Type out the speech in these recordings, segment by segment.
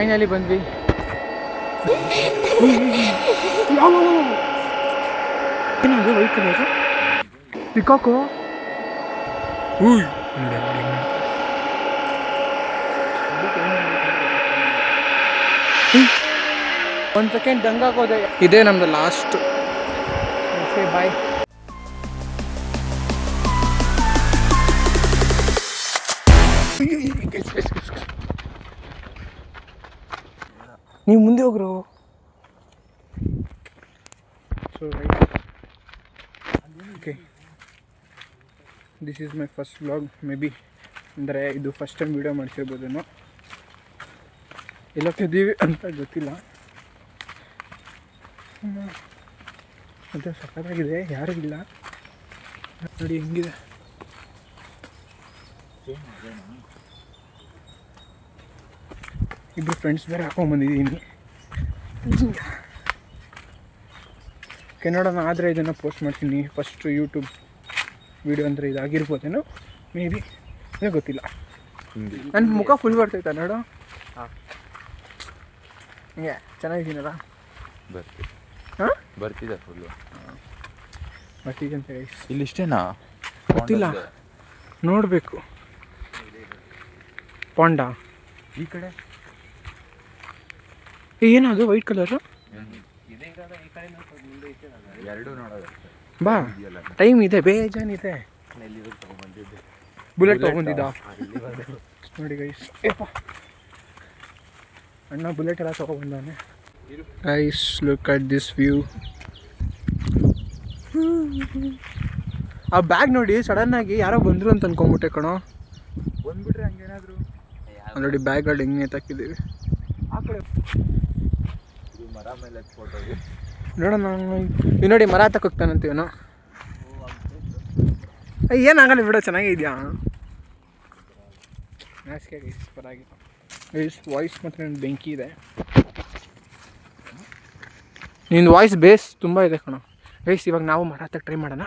Finally ಬಂದ್ವಿ. ಏನದು white colour peacock? ಒಂದು ಸೆಕೆಂಡ್ ದಂಗಾಗೋದೆ. ಇದೇ ನಮ್ದು ಲಾಸ್ಟ್. ಬಾಯ್. ನೀವು ಮುಂದೆ ಹೋಗ್ರು. So right, okay, this is my first vlog. Maybe ಅಂದರೆ ಇದು ಫಸ್ಟ್ ಟೈಮ್ ವೀಡಿಯೋ ಮಾಡ್ತಿರ್ಬೋದೇನೋ, ಎಲ್ಲಕ್ಕಿದ್ದೀವಿ ಅಂತ ಗೊತ್ತಿಲ್ಲ. ಮತ್ತು ಸಖತ್ತಾಗಿದೆ, ಯಾರೂ ಇಲ್ಲ ನೋಡಿ ಹೆಂಗಿದೆ. ಇಬ್ಬರು ಫ್ರೆಂಡ್ಸ್ ಬೇರೆ ಹಾಕೊಂಡ್ಬಂದಿದ್ದೀನಿ. ನೋಡೋಣ, ಆದರೆ ಇದನ್ನು ಪೋಸ್ಟ್ ಮಾಡ್ತೀನಿ. ಫಸ್ಟ್ ಯೂಟ್ಯೂಬ್ ವೀಡಿಯೋ ಅಂದರೆ ಇದಾಗಿರ್ಬೋದೇನೋ, ಮೇ ಬಿ, ಏನೋ ಗೊತ್ತಿಲ್ಲ. ನನ್ನ ಮುಖ ಫುಲ್ ಬರ್ತೈತಾ ನೋಡು. ಹಿಂಗೆ ಚೆನ್ನಾಗಿದ್ದೀನಲ್ಲ? ಹಾಂ, ಬರ್ತಿದೆ ಫುಲ್ಲು. ಬರ್ತಿದೆ ಅಂತ ಇಲ್ಲಿ ಇಷ್ಟೇನಾ? ಗೊತ್ತಿಲ್ಲ, ನೋಡಬೇಕು. ಪಾಂಡ ಈ ಕಡೆ ಏನದು ವೈಟ್ ಕಲರು? ಎರಡು ನೋಡೋದು. ಬಾ, ಟೈಮ್ ಇದೆ, ಬೇಜಾನಿದೆ. ಬುಲೆಟ್ ತೊಗೊಂಡಿದ್ದ ನೋಡಿ ಗೈಸ್. ಅಣ್ಣ ಬುಲೆಟ್ ಎಲ್ಲ ತೊಗೊಬಂದಾನೆ. Guys, look at this view. ಆ ಬ್ಯಾಗ್ ನೋಡಿ, ಸಡನ್ನಾಗಿ ಯಾರೋ ಬಂದರು ಅಂತ ಅನ್ಕೊಂಬಿಟ್ಟೆ ಕಣೋ. ಬಂದ್ಬಿಟ್ರೆ ಹಂಗೇನಾದ್ರು ನೋಡಿ ಬ್ಯಾಗ್ಗಳು ಹೆಂಗೆ ನೇತಾಕಿದ್ದೀವಿ. ಆ ಕಡೆ ಮರ ಮೇಲೆ ಫೋಟೋ ನೋಡೋಣ. ನೀವು ನೋಡಿ, ಮರ ತಕ್ಕೋಗ್ತಾನಂತೀವನೋ. ಏನಾಗಲ್ಲ ಬಿಡೋ, ಚೆನ್ನಾಗೇ ಇದೆಯಾ. ನಾಚಿಕೆ ಗೈಸ್, ಪರಾಗಿ ಗೈಸ್. ವಾಯ್ಸ್ ಮಾತ್ರ ನನ್ನ ಬೆಂಕಿ ಇದೆ. ನಿನ್ನ ವಾಯ್ಸ್ ಬೇಸ್ ತುಂಬ ಇದೆ ಕಣೋ. ಗೈಸ್, ಇವಾಗ ನಾವು ಮರ ಹತ್ತಕ್ಕೆ ಟ್ರೈ ಮಾಡೋಣ.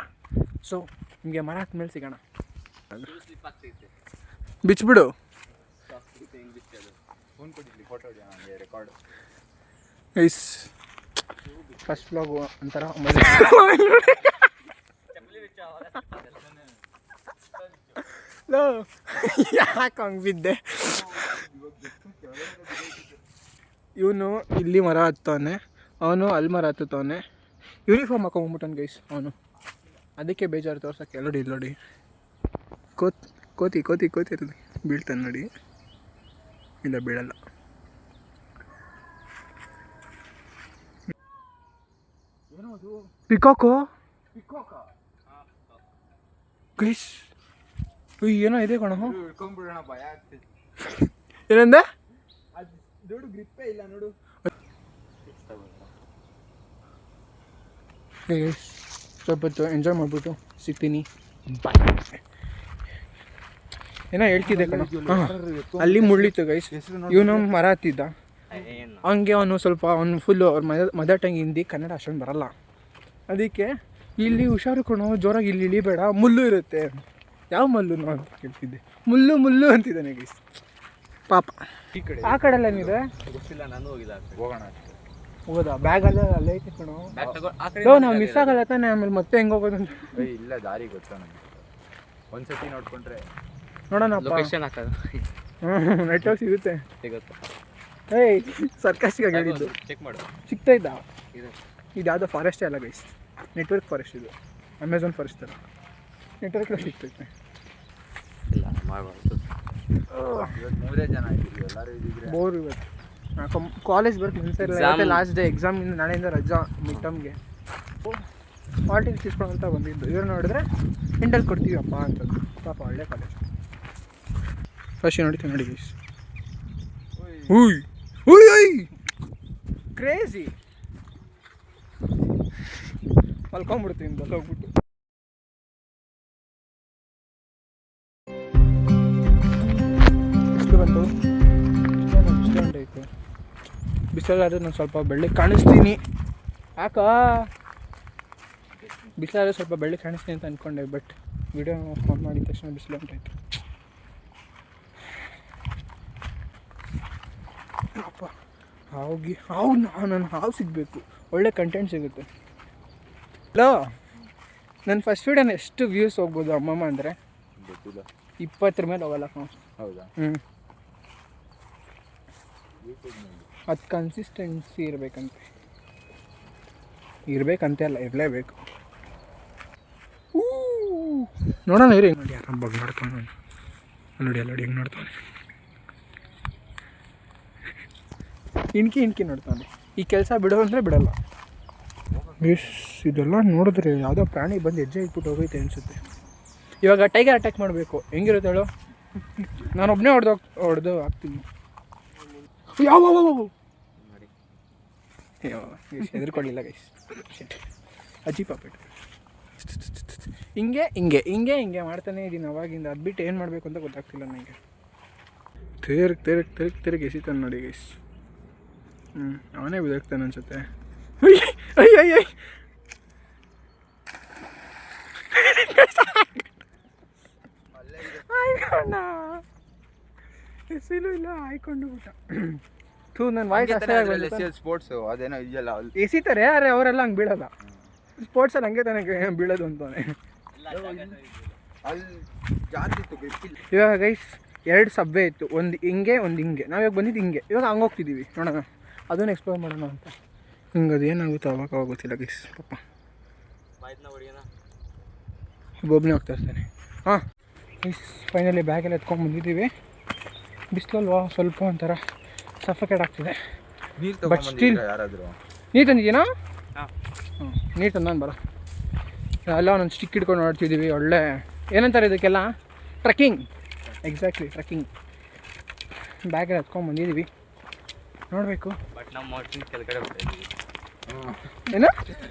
ಸೊ ನಿಮಗೆ ಮರ ಹತ್ತ ಮೇಲೆ ಸಿಗೋಣ. ಬಿಚ್ಬಿಡು. ಗೈಸ್, ಫಸ್ಟ್ ವ್ಲಾಗು ಒಂಥರ ಯಾಕೆ ಹಂಗೆ ಬಿದ್ದೆ. ಇವನು ಇಲ್ಲಿ ಮರ ಹತ್ತವನೆ, ಅವನು ಅಲ್ಲಿ ಮರ ಹತ್ತವನೆ. ಯೂನಿಫಾರ್ಮ್ ಹಾಕೊಂಡ್ಬಿಟ್ಟನು ಗೈಸ್ ಅವನು, ಅದಕ್ಕೆ ಬೇಜಾರು ತೋರ್ಸೋಕ್ಕೆ. ಎಲ್ಲೋಡಿ ಇಲ್ಲೋಡಿ, ಕೋತಿ ಕೋತಿ ಕೋತಿ ಇರಲಿ, ಬೀಳ್ತಾನೆ ನೋಡಿ. ಇಲ್ಲ, ಬೀಳಲ್ಲ. ಪಿಕಾಕು ಗೈಸ್, ಏನೋ ಇದೆ ಕಣ. ಏನಂದೆ? ನೋಡು, ಗ್ರಿಪ್ಪೇ ಇಲ್ಲ ನೋಡು. ಸ್ವಲ್ಪ ಹೊತ್ತು ಎಂಜಾಯ್ ಮಾಡಿಬಿಟ್ಟು ಸಿಗ್ತೀನಿ. ಬಾಯ್. ಏನೋ ಹೇಳ್ತಿದ್ದೆ ಕಣ. ಅಲ್ಲಿ ಮುಳ್ಳಿತ್ತು ಗೈಸ್. ಇವನು ಮರ ಹತ್ತಿದ್ದ. ಹಂಗೆ ಅವನು ಸ್ವಲ್ಪ ಫುಲ್ಲು ಅವ್ರ ಮದರ್ ಟಂಗ್ ಹಿಂದಿ, ಕನ್ನಡ ಅಷ್ಟೊಂದು ಬರಲ್ಲ. ಅದಕ್ಕೆ ಇಲ್ಲಿ ಹುಷಾರು ಕಣೋ, ಜೋರಾಗಿ ಇಲ್ಲಿ ಇಳಿಬೇಡ, ಮುಳ್ಳು ಇರುತ್ತೆ. ಯಾವ ಮುಳ್ಳು ಅಂತ ಕೇಳ್ತಿದ್ದೆ. ಮುಳ್ಳು ಮುಳ್ಳು ಅಂತಿದ್ದಾನೆ ಗೈಸ್, ಪಾಪ. ಈ ಕಡೆ ಆ ಕಡೆ ಎಲ್ಲ ಏನಿದೆ ಗೊತ್ತಿಲ್ಲ, ನಾನು ಹೋಗಿಲ್ಲ. ಹೋಗೋಣ. ಹೋಗೋದಾ? ಬ್ಯಾಗಲ್ಲ ಅಲ್ಲೇ ಐತೆ ಕಣೋ. ನಾವು ಮಿಸ್ ಆಗಲ್ಲ ತಾನೆ, ಆಮೇಲೆ ಮತ್ತೆ ಹೆಂಗೆ ಹೋಗೋದು ಅಂತ. ಇಲ್ಲ, ದಾರಿ ಗೊತ್ತಾ ನನಗೆ. ಒಂದ್ಸತಿ ನೋಡ್ಕೊಂಡ್ರೆ ನೋಡೋಣ. ಲೊಕೇಶನ್ ಹಾಕೋದು. ನೆಟ್ವರ್ಕ್ ಸಿಗುತ್ತೆ. ಸಿಗುತ್ತೆ. ಏಯ್, ಸರ್ಕಾಸ್ಟಿಕ್ ಆಗಿ ಹೇಳಿದ್ದು. ಚೆಕ್ ಮಾಡು. ಸಿಗ್ತಾ ಇದ್ದ ಇದು ಯಾವುದೋ ಫಾರೆಸ್ಟೇ ಅಲ್ಲ ಗೈಸ್, ನೆಟ್ವರ್ಕ್ ಫಾರೆಸ್ಟ್. ಇದು ಅಮೆಝಾನ್ ಫಾರೆಸ್ಟ್ ಥರ ನೆಟ್ವರ್ಕ್ ಸಿಗ್ತೈತೆ. ಇಲ್ಲ, ಮಾಡಬಾರ್ದು. ಮೂರೇ ಜನ ಇದ್ದೀವಿ, ಎಲ್ಲರೂ ಇದ್ದಿದ್ರೆ ಬೋರ್. ಇವತ್ತು ಕಾಲೇಜ್ ಬರ್ಕ್ ಮುಂಚೆ ಲಾಸ್ಟ್ ಡೇ ಎಕ್ಸಾಮಿಂದ, ನಾಳೆಯಿಂದ ರಜಾ ಮಿಡ್ ಟರ್ಮ್ಗೆ. ಪಾರ್ಟಿಗೆ ತಿಳ್ಸ್ಕೊಳ್ಳೋ ಬಂದಿದ್ದು. ಇವ್ರು ನೋಡಿದ್ರೆ ಹಿಂಡಲ್ಲಿ ಕೊಡ್ತೀವಪ್ಪ ಅಂತ. ಪಾಪ ಒಳ್ಳೆ ಕಾಲೇಜ್. ಫಸ್ಟ್ ನೋಡ್ತೀವಿ ನೋಡಿ ಗೈಸ್. ಉಯ್ ಉಯ್ ಉಯ್, ಕ್ರೇಜಿ. ಮಲ್ಕೊಂಡ್ಬಿಡ್ತೀನಿ ಹೋಗ್ಬಿಟ್ಟು. ಎಷ್ಟು ಬಂತು? ಇಷ್ಟೊಂದು ಐತೆ ಬಿಸಿಲಾದ್ರೆ ನಾನು ಸ್ವಲ್ಪ ಬೆಳ್ಳಗೆ ಕಾಣಿಸ್ತೀನಿ. ಯಾಕ ಬಿಸಿಲಾದ್ರೆ ಸ್ವಲ್ಪ ಬೆಳ್ಳಗೆ ಕಾಣಿಸ್ತೀನಿ ಅಂತ ಅಂದ್ಕೊಂಡೆ, ಬಟ್ ವಿಡಿಯೋ ಫೋನ್ ಮಾಡಿದ ತಕ್ಷಣ ಬಿಸಿಲು ಉಂಟಾಯಿತು. ಅಪ್ಪ ಹಾವು ನನ್ನ ಹಾವು ಸಿಗಬೇಕು, ಒಳ್ಳೆ ಕಂಟೆಂಟ್ ಸಿಗುತ್ತೆ. ಹಲೋ, ನನ್ನ ಫಸ್ಟ್ ವೀಡಿಯೋನ ಎಷ್ಟು ವ್ಯೂಸ್ ಹೋಗ್ಬೋದು ಅಮ್ಮಮ್ಮ ಅಂದರೆ? ಗೊತ್ತಿಲ್ಲ. 20 ಮೇಲೆ ಹೋಗಲ್ಲ. ಹೌದಾ? ಅದು ಕನ್ಸಿಸ್ಟೆನ್ಸಿ ಇರಬೇಕಂತೆ ಅಲ್ಲ, ಇರಲೇಬೇಕು. ನೋಡೋಣ ಇರಿ. ನೋಡಿ ಯಾರ ಬಗ್ಗೆ ನೋಡ್ತಾನೆ, ನೋಡಿ ಹೆಂಗೆ ನೋಡ್ತಾನೆ, ಇಣ್ಕಿ ನೋಡ್ತಾನೆ. ಈ ಕೆಲಸ ಬಿಡೋ ಅಂದರೆ ಬಿಡಲ್ಲ. ಇದೆಲ್ಲ ನೋಡಿದ್ರೆ ಯಾವುದೋ ಪ್ರಾಣಿ ಬಂದು ಹೆಜ್ಜೆ ಇಟ್ಬಿಟ್ಟು ಹೋಗೈತೆ ಅನಿಸುತ್ತೆ. ಇವಾಗ ಟೈಗರ್ ಅಟ್ಯಾಕ್ ಮಾಡಬೇಕು, ಹೆಂಗಿರುತ್ತೆ ಹೇಳು? ನಾನೊಬ್ಬನೇ ಹೊಡೆದು ಹಾಕ್ತೀನಿ. ಹೆದರ್ಕೊಳ್ಳಿಲ್ಲ ಗೈಸ್, ಅಜ್ಜಿ ಪಾಪೆಟ್. ಹಿಂಗೆ ಮಾಡ್ತಾನೆ ಇದ್ದೀನಿ ಅವಾಗಿಂದ. ಅದು ಬಿಟ್ಟು ಏನು ಮಾಡಬೇಕು ಅಂತ ಗೊತ್ತಾಗ್ತಿಲ್ಲ ನನಗೆ. ತಿರುಗಿ ಎಸಿತಾನೆ ನೋಡಿ ಗೈಸ್. ಅವನೇ ಬಿದ್ದಾಗ್ತಾನೆ ಅನ್ಸುತ್ತೆ. ಅಯ್ಯ ಆಯ್ಕೊಂಡ, ಎಸಿಲು ಇಲ್ಲ, ಆಯ್ಕೊಂಡು ಊಟ. ನನ್ನ ವಾಯ್ಸ್ ಸ್ಪೋರ್ಟ್ಸು ಅದೇನೋ ಇದೆಯಲ್ಲ, ಎಸಿತಾರೆ. ಅರೆ ಅವರೆಲ್ಲ ಹಂಗೆ ಬೀಳಲ್ಲ. ಸ್ಪೋರ್ಟ್ಸಲ್ಲಿ ಹಂಗೆ ತನಕ ಬೀಳೋದು ಅಂತಾನೆ. ಇವಾಗ ಗೈಸ್ 2 ಸಬ್ವೆ ಇತ್ತು, ಒಂದು ಹಿಂಗೆ ಒಂದು ಹಿಂಗೆ. ನಾವಿವಾಗ ಬಂದಿದ್ದು ಹಿಂಗೆ, ಇವಾಗ ಹಂಗೆ ಹೋಗ್ತಿದ್ದೀವಿ. ನೋಡೋಣ, ಅದನ್ನು ಎಕ್ಸ್ಪ್ಲೋರ್ ಮಾಡೋಣ ಅಂತ. ಹಿಂಗೆ ಅದು ಏನಾಗುತ್ತೋ ಅವಾಗ ಗೊತ್ತಿಲ್ಲ ಗೈಸ್. ಪಾಪ ಒಬ್ಬೊಬ್ಬನೇ ಹೋಗ್ತಾ ಇರ್ತಾನೆ. ಹಾಂ ಗೈಸ್, ಫೈನಲಿ ಬ್ಯಾಗೆಲ್ಲ ಎತ್ಕೊಂಡು ಬಂದಿದ್ದೀವಿ. ಬಿಸಿಲಲ್ವಾ ಸ್ವಲ್ಪ ಒಂಥರ ಸಫಕೇಟ್ ಆಗ್ತಿದೆ. ಬಟ್ ಸ್ಟಿಲ್ ನೀರು ತಂದಿದ್ದೀನಾ? ನೀರು ತಂದು ಬರೋ ಎಲ್ಲ ಒಂದೊಂದು ಸ್ಟಿಕ್ ಹಿಡ್ಕೊಂಡು ನೋಡ್ತಿದ್ದೀವಿ. ಒಳ್ಳೆ ಏನಂತಾರೆ ಇದಕ್ಕೆಲ್ಲ? ಟ್ರೆಕ್ಕಿಂಗ್. Exactly, trekking. ಬ್ಯಾಗೆಲ್ಲ ಎತ್ಕೊಂಡು ಬಂದಿದ್ದೀವಿ, ನೋಡಬೇಕು. ಬಟ್ ನಾವು ಮೌಂಟೇನ್ ಕೆಳಗಡೆ ಹೋಗ್ತಾ ಇದ್ದೀವಿ. ಏನು?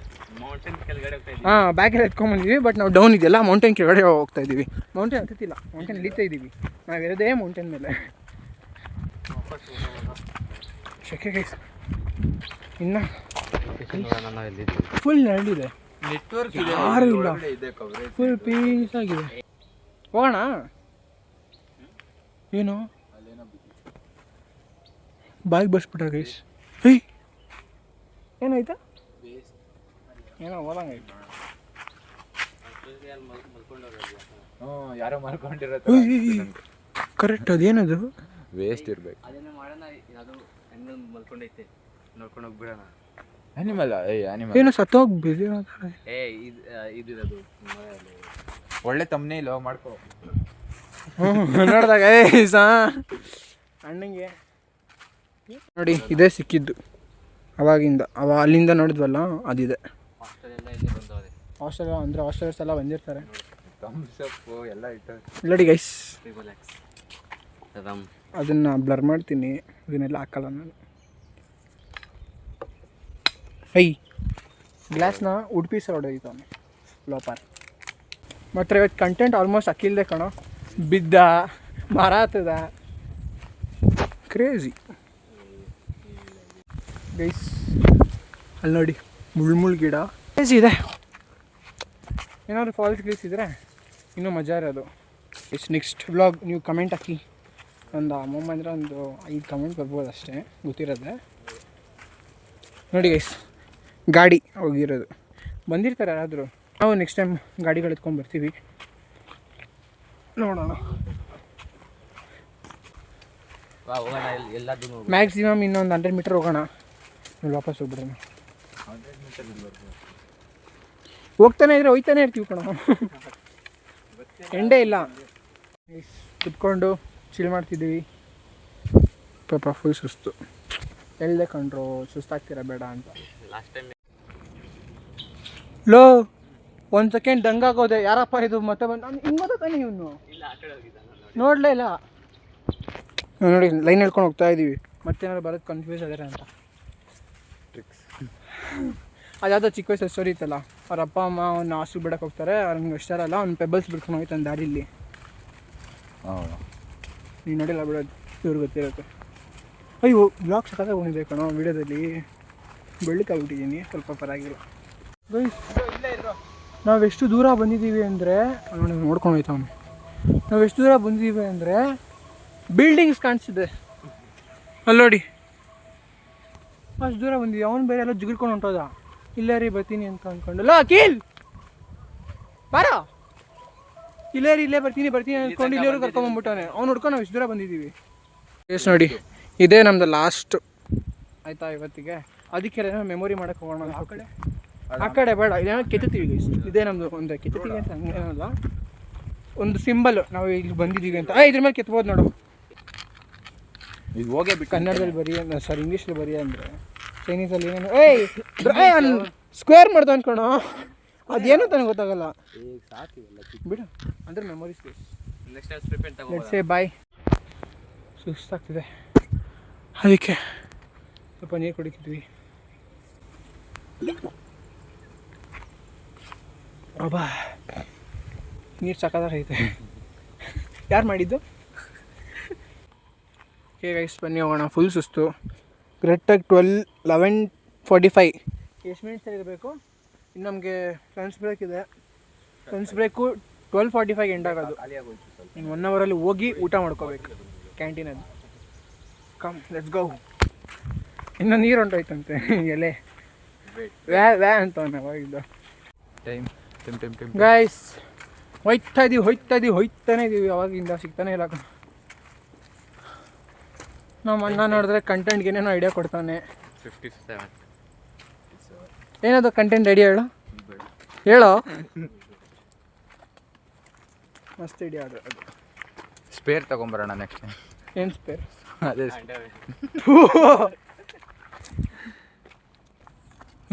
ಮೌಂಟೇನ್ ಕೆಳಗಡೆ ಹೋಗ್ತಾ ಇದ್ದೀವಿ. ಹಾಂ, ಬ್ಯಾಗೆಲ್ಲ ಎತ್ಕೊಂಡ್ಬಂದಿದ್ದೀವಿ. ಬಟ್ ನಾವು ಡೌನ್ ಇದೆಯಲ್ಲ, ಮೌಂಟೇನ್ ಕೆಳಗಡೆ ಹೋಗ್ತಾ ಇದ್ದೀವಿ. ಮೌಂಟೇನ್ ಹತ್ತಿಲ್ಲ, ಮೌಂಟೇನ್ ಇಳಿತಾ ಇದ್ದೀವಿ. ನಾವಿರೋದೇ ಮೌಂಟೇನ್ ಮೇಲೆ. ಶೆಕೆ ಗೈಸ್, ಇನ್ನು ಫುಲ್ ನೆರಳಿದೆ, ನೆಟ್ವರ್ಕ್ ಯಾರು ಇಲ್ಲ, ಫುಲ್ ಪೀಸ್ ಆಗಿದೆ. ಹೋಗೋಣ? ಏನು ಬಾಯಿಗೆ ಬರ್ಸ್ಬಿಟ್ಟ ಗೈಸ್. ಹೇಯ್, ಏನಾಯ್ತಾ? ಏನೋ ಓದಂಗಾಯ್ತು. ಯಾರೋ ಮಲ್ಕೊಂಡಿರೋದು ಕರೆಕ್ಟ್. ಅದೇನದು? ವೇಸ್ಟ್ ಇರ್ಬೇಕು. ಅದನ್ನ ಮಾಡೋಣ. ಅದು ಹೆಂಗೆ ಮಲ್ಕೊಂಡೈತೆ ನೋಡ್ಕೊಂಡು ಹೋಗ್ಬಿಡೋಣ. ಆನಿಮಲ್, ಆನಿಮಲ್ ಏನೋ ಸತ್ತೋಗಿ ಬಿಸಿ. ಇದಿರೋದು ಒಳ್ಳೆ ತಮ್ಮನೇ ಇಲ್ಲ ಮಾಡ್ಕೋ. ನೋಡಿದಾಗ ಅಣ್ಣಂಗೆ ನೋಡಿ ಇದೇ ಸಿಕ್ಕಿದ್ದು ಅವಾಗಿಂದ. ಅಲ್ಲಿಂದ ನೋಡಿದ್ವಲ್ಲ, ಅದಿದೆ. ಹಾಸ್ಟೆಲೆಲ್ಲ ಇಲ್ಲಿ ಬಂದವ್ರೆ. ಹಾಸ್ಟೆಲ್ ಅಂದರೆ ಹಾಸ್ಟೆಲರ್ಸ್ ಎಲ್ಲ ಬಂದಿರ್ತಾರೆ. ತಮ್ಸಪ್ಪು ಎಲ್ಲ ಇಟ್ಟು ನೋಡಿ ಗೈಸ್, ಅದಮ್ ಅದನ್ನು ಬ್ಲರ್ ಮಾಡ್ತೀನಿ, ಇದನ್ನೆಲ್ಲ ಹಾಕಲ್ಲ ನಾನು. ಹೈ, ಗ್ಲಾಸ್ನ ಉಡುಪಿ ಸರ್ ಹೊಡೆದಿತ್ತು ಅವನು ಲೋಪಾರ್. ಮತ್ತು ಇವತ್ತು ಕಂಟೆಂಟ್ ಆಲ್ಮೋಸ್ಟ್ ಅಕ್ಕಿಲ್ದೆ ಕಣೋ. ಬಿದ್ದ, ಮರ ಹತ್ತದ, ಕ್ರೇಜಿ ಗೈಸ್. ಅಲ್ಲಿ ನೋಡಿ ಮುಳ್ಳು ಗಿಡ ಕ್ರೇಜಿ ಇದೆ. ಏನಾದರೂ ಫಾಲ್ಸ್ ಗಿಲ್ಸ್ ಇದ್ದರೆ ಇನ್ನೂ ಮಜಾ ಇರೋದು. ನೆಕ್ಸ್ಟ್ ವ್ಲಾಗ್ ನೀವು ಕಮೆಂಟ್ ಹಾಕಿ. ಒಂದು ಅಮ್ಮಮ್ಮ ಅಂದರೆ ಒಂದು 5 ಕಮೆಂಟ್ ಬರ್ಬೋದು ಅಷ್ಟೇ ಗೊತ್ತಿರೋದೆ. ನೋಡಿ ಗೈಸ್, ಗಾಡಿ ಹೋಗಿರೋದು ಬಂದಿರ್ತಾರೆ ಯಾರಾದರೂ. ನಾವು ನೆಕ್ಸ್ಟ್ ಟೈಮ್ ಗಾಡಿಗಳು ಎತ್ಕೊಂಡು ಬರ್ತೀವಿ, ನೋಡೋಣ. ಹೋಗೋಣ ಎಲ್ಲದೂ. ಮ್ಯಾಕ್ಸಿಮಮ್ ಇನ್ನೊಂದು 100 ಮೀಟರ್ ಹೋಗೋಣ, ವಾಪಸ್ ಹೋಗ್ಬಿಡೋಣ. ಹೋಗ್ತಾನೆ ಇದ್ರೆ ಹೋಯ್ತಾನೆ ಇರ್ತೀವಿ ಕಣ, ಎಂಡೇ ಇಲ್ಲ. ಕುತ್ಕೊಂಡು ಚಿಲ್ ಮಾಡ್ತಿದ್ದೀವಿ. ಪಾಪ ಫುಲ್ ಸುಸ್ತು. ಹೇಳ್ದೆ ಕಂಡ್ರು ಸುಸ್ತಾಗ್ತೀರ ಬೇಡ ಅಂತ. ಲಾಸ್ಟ್ ಟೈಮ್ ಲೋ 1 ಸೆಕೆಂಡ್ ದಂಗಾಗೋದೆ. ಯಾರಪ್ಪ ಇದು ಮತ್ತೆ ಬಂದು ನಾನು ಹಿಂಗೋದ ತಾನೆ ಇವನು ಇಲ್ಲ, ಆ ಕಡೆ ಹೋಗಿದ್ದ ನೋಡಲೇ ಇಲ್ಲ. ನೋಡಿ ಲೈನ್ ಹೇಳ್ಕೊಂಡು ಹೋಗ್ತಾ ಇದ್ದೀವಿ. ಮತ್ತೇನಾದ್ರು ಬರೋದು ಕನ್ಫ್ಯೂಸ್ ಆದರೆ ಅಂತ. ಅದ್ಯಾವುದೋ ಚಿಕ್ಕ ವಯಸ್ಸು ಸ್ಟೋರಿ ಇತ್ತಲ್ಲ, ಅವ್ರ ಅಪ್ಪ ಅಮ್ಮ ಅವ್ನ ಹಾಸ್ಟೆಲ್ ಬಿಡಕ್ಕೆ ಹೋಗ್ತಾರೆ. ಅವ್ನಿಗೆ ಇಷ್ಟ ಇರಲ್ಲ, ಅವ್ನು ಪೆಬಲ್ಸ್ ಬಿಡ್ಕೊಂಡು ಹೋಗ್ತಾನೆ ದಾರಿಲಿ. ನೀನು ನೋಡಿಲ್ಲ ಬಿಡೋದು, ಇವ್ರಿಗೆ ಗೊತ್ತಿರುತ್ತೆ. ಅಯ್ಯೋ, ಬ್ಲಾಗ್ ಸಖತ್ತಾಗಿ ಬಂದಿದೆ ಕಣೋ ವೀಡಿಯೋದಲ್ಲಿ. ಬೆಳ್ಳಿಕಾಗ್ಬಿಟ್ಟಿದ್ದೀನಿ, ಸ್ವಲ್ಪ ಪರವಾಗಿಲ್ಲ. ನಾವೆಷ್ಟು ದೂರ ಬಂದಿದ್ದೀವಿ ಅಂದರೆ ನೋಡಿ, ನೋಡ್ಕೊಂಡು ಹೋಯ್ತು ಅವನು. ನಾವೆಷ್ಟು ದೂರ ಬಂದಿದ್ದೀವಿ ಅಂದರೆ ಬಿಲ್ಡಿಂಗ್ಸ್ ಕಾಣಿಸ್ತಿದೆ ಅಲ್ಲಿ ನೋಡಿ. ಅಷ್ಟು ದೂರ ಬಂದಿದ್ವಿ. ಅವ್ನು ಬೇರೆ ಎಲ್ಲ ಜಿಗಿಡ್ಕೊಂಡು ಹೊಂಟೋದ. ಇಲ್ಲೇ ರೀ ಬರ್ತೀನಿ ಅಂತ ಅಂದ್ಕೊಂಡು. ಲೋ ಅಖಿಲ್ ಬಾರೋ, ಇಲ್ಲೇ ಬರ್ತೀನಿ ಅಂದ್ಕೊಂಡು ಇಲ್ಲಿವರೆಗೂ ಕರ್ಕೊಂಬಂದ್ಬಿಟ್ಟವನೆ. ಅವ್ನು ಹುಡ್ಕೊಂಡು ನಾವು ಇಷ್ಟು ದೂರ ಬಂದಿದ್ದೀವಿ. ಎಸ್ ನೋಡಿ, ಇದೇ ನಮ್ಮದು ಲಾಸ್ಟ್ ಆಯಿತಾ ಇವತ್ತಿಗೆ. ಅದಕ್ಕೆ ಮೆಮೊರಿ ಮಾಡೋಕೆ ಹೋಗೋಣ. ಆ ಕಡೆ ಬೇಡ, ಇದೇನೋ ಕೆತ್ತುತ್ತೀವಿ ಗೈಸ್. ಇದೇ ನಮ್ಮದು ಒಂದು ಕೆತ್ತುತ್ತೀವಿ ಅಂತ ಹಂಗೇನಲ್ಲ, ಒಂದು ಸಿಂಬಲ್ ನಾವು ಇಲ್ಲಿ ಬಂದಿದ್ದೀವಿ ಅಂತ. ಇದ್ರ ಮೇಲೆ ಕೆತ್ಬೋದು ನೋಡು. ಇದು ಹೋಗೇ ಬಿಟ್ಟು ಕನ್ನಡದಲ್ಲಿ ಬರೀ ಸರ್ ಇಂಗ್ಲೀಷಲ್ಲಿ ಬರೀ ಅಂದರೆ ಚೈನೀಸಲ್ಲಿ ಏನೇನು ಸ್ಕ್ವೇರ್ ಮಾಡ್ದು ಅನ್ಕೊಣೋ, ಅದೇನೋ ತನಗೆ ಗೊತ್ತಾಗಲ್ಲ. ಬಿಡು ಅಂದರೆ ಮೆಮೊರೀಸ್ ಗೈಸ್. ಲೆಟ್ಸ್ ಸೇ ಬಾಯ್. ಸುಸ್ತಾಗ್ತಿದೆ, ಅದಕ್ಕೆ ಸ್ವಲ್ಪ ನೀರು ಕುಡಿತಿದ್ವಿ. ಅಬ್ಬಾ ನೀರು ಸಾಕಾಗೈತೆ. ಯಾರು ಮಾಡಿದ್ದು? ಓಕೆ ಗೈಸ್, ಬನ್ನಿ ಹೋಗೋಣ. ಫುಲ್ ಸುಸ್ತು. ಕರೆಕ್ಟಾಗಿ 11:45. ಎಷ್ಟು ಮಿನಿಟ್ಸ್ ಇರಬೇಕು ಇನ್ನು ನಮಗೆ. ಲಂಚ್ ಬ್ರೇಕ್ ಇದೆ. ಲಂಚ್ ಬ್ರೇಕು 12:45 ಎಂಡ್ ಆಗೋದು. ಇನ್ನು 1 ಅವರಲ್ಲಿ ಹೋಗಿ ಊಟ ಮಾಡ್ಕೋಬೇಕು ಕ್ಯಾಂಟೀನಲ್ಲಿ. Come let's go. ಇನ್ನು ನೀರು ಹೊಂಟೋಯ್ತಂತೆ ಎಲೆ ವ್ಯಾ ಅಂತವನ್ನ ಅವಾಗಿದ್ದು. ಗೈಸ್ ಹೋಯ್ತಾನೆ ಇದೀವಿ ಅವಾಗಿಂದ. ಸಿಗ್ತಾನೆ ಇಲ್ಲ. ನಮ್ಮ ಅಣ್ಣ ನೋಡಿದ್ರೆ ಕಂಟೆಂಟ್ಗೆ ಏನೇನೋ ಐಡಿಯಾ ಕೊಡ್ತಾನೆ. 57. ಏನದು ಕಂಟೆಂಟ್ ಐಡಿಯಾ ಹೇಳೋ. ಮಸ್ತ್ ಐಡಿಯಾ ಅದು. ಸ್ಪೇರ್ ತೊಗೊಂಬರೋಣ ನೆಕ್ಸ್ಟ್. ಏನು ಸ್ಪೇರ್? ಅದೇ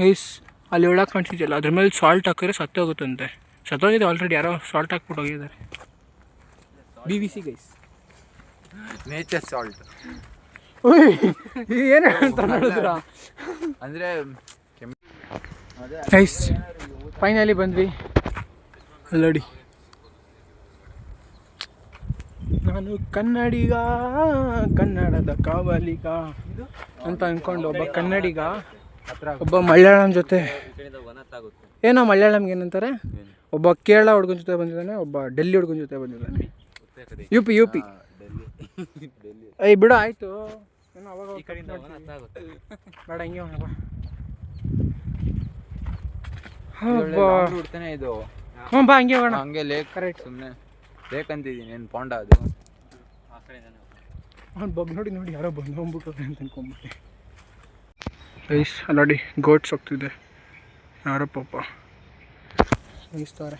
ಗೈಸ್, ಅಲ್ಲಿ ಒಳಗೆ ಕಾಣಿಸಿದೆಯಲ್ಲ, ಅದ್ರ ಮೇಲೆ ಸಾಲ್ಟ್ ಹಾಕಿದ್ರೆ ಸತ್ತೋಗುತ್ತಂತೆ. ಸತ್ತೋಗಿದೆ ಆಲ್ರೆಡಿ, ಯಾರೋ ಸಾಲ್ಟ್ ಹಾಕ್ಬಿಟ್ಟು ಹೋಗಿದ್ದಾರೆ. BBC guys, nature salt. ಏನು ಅಂತ ನೋಡಿದ್ರ ಅಂದರೆ ಗೈಸ್ ಫೈನಲಿ ಬಂದ್ವಿ. ನೋಡಿ, ನಾನು ಕನ್ನಡಿಗ, ಕನ್ನಡದ ಕಾವಲಿಗ ಅಂತ ಅಂದ್ಕೊಂಡು ಒಬ್ಬ ಕನ್ನಡಿಗ ಒಬ್ಬ ಮಲಯಾಳಂ ಜೊತೆ, ಏನೋ ಮಲಯಾಳಂಗೆ ಏನಂತಾರೆ, ಒಬ್ಬ ಕೇರಳ ಹುಡುಗನ ಜೊತೆ ಬಂದಿದ್ದಾನೆ, ಒಬ್ಬ ಡೆಲ್ಲಿ ಹುಡುಗನ ಜೊತೆ ಬಂದಿದ್ದಾನೆ. ಯು ಪಿ ಬಿಡು ಆಯಿತು. ಏನೋ ಅವಾಗ ಬೇಡ ಹಿಂಗೆ ಹೋಗೋಣ. ಇದು ಹ್ಞೂ ಬಾ ಹಂಗೆ ಹೋಗೋಣ. ಹಂಗೆ ಲೇಕ್. ಕರೆಕ್ಟ್. ಸುಮ್ಮನೆ ಲೇಕ್ ಅಂತಿದ್ದೀನಿ, ಏನು ಪೌಂಡ ಅದು. ಅವ್ನು ಬಗ್ ನೋಡಿ ಯಾರೋ ಬಂದು ಹೋಗ್ಬಿಟ್ಟು ಅಂತ ಅನ್ಕೊಂಬಿಟ್ಟೆ. ಐಸ್ ನೋಡಿ, ಗೋಟ್ಸ್ ಹೋಗ್ತಿದೆ ಯಾರೋ ಪಾಪ ಮೇಯಿಸ್ತಾರೆ.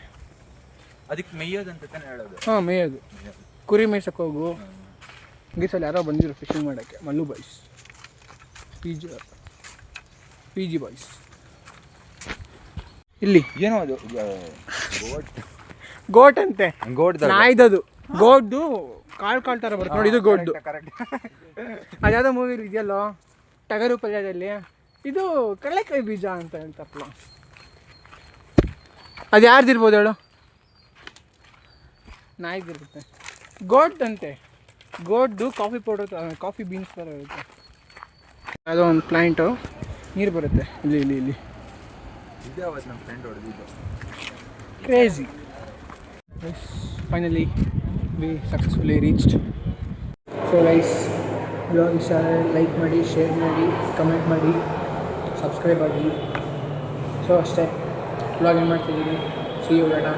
ಅದಕ್ಕೆ ಮೇಯೋದಂತ ತಾನೇ ಹೇಳೋದು. ಹಾಂ, ಮೇಯೋದು. ಕುರಿ ಮೇಯ್ಸಕ್ಕೆ ಹೋಗು. ಗೀಸಲ್ಲಿ ಯಾರೋ ಬಂದಿದ್ರು ಫಿಶಿಂಗ್ ಮಾಡೋಕ್ಕೆ. Mallu boys, P G boys. ಇಲ್ಲಿ ಏನೋ ಅದು ಗೋಟ್ ಅಂತೆ. ಗೋಟ್ ನಾಯ್ದದು. ಗೋಡ್ದು ಕಾಳು ಥರ ಬರುತ್ತೆ ನೋಡಿ, ಇದು ಗೋಡ್ದು. ಕರೆಕ್ಟ್. ಅದ್ಯಾವುದೋ ಮೂವಿಲಿ ಇದೆಯಲ್ಲೋ, ಟಗರು ಪಲ್ಯದಲ್ಲಿ, ಇದು ಕಡಲೆಕಾಯಿ ಬೀಜ ಅಂತ ಹೇಳ್ತಾರಲ್ಲ. ಅದು ಯಾರ್ದಿರ್ಬೋದು ಹೇಳು? ನಾಯಿದಿರುತ್ತೆ. ಗೋಟ್ ಅಂತೆ. ಗೋಡ್ದು ಕಾಫಿ ಪೌಡರ್, ಕಾಫಿ ಬೀನ್ಸ್ ಥರ ಇರುತ್ತೆ. ಯಾವುದೋ ಒಂದು ಪ್ಲ್ಯಾಂಟು, ನೀರು ಬರುತ್ತೆ ಇಲ್ಲಿ. ಇದೇ ಅವತ್ತು ನಮ್ಮ ಫ್ರೆಂಡ್ ಹೊಡೆದಿದ್ದು. Crazy. Finally we successfully reached. So guys, blog ಇಷ್ಟ ಲೈಕ್ ಮಾಡಿ, ಶೇರ್ ಮಾಡಿ, ಕಮೆಂಟ್ ಮಾಡಿ, ಸಬ್ಸ್ಕ್ರೈಬ್ ಆಗಿ. ಸೊ ಅಷ್ಟೇ, ಬ್ಲಾಗ್ ಏನು ಮಾಡ್ತಿದ್ದೀನಿ. See you Tata.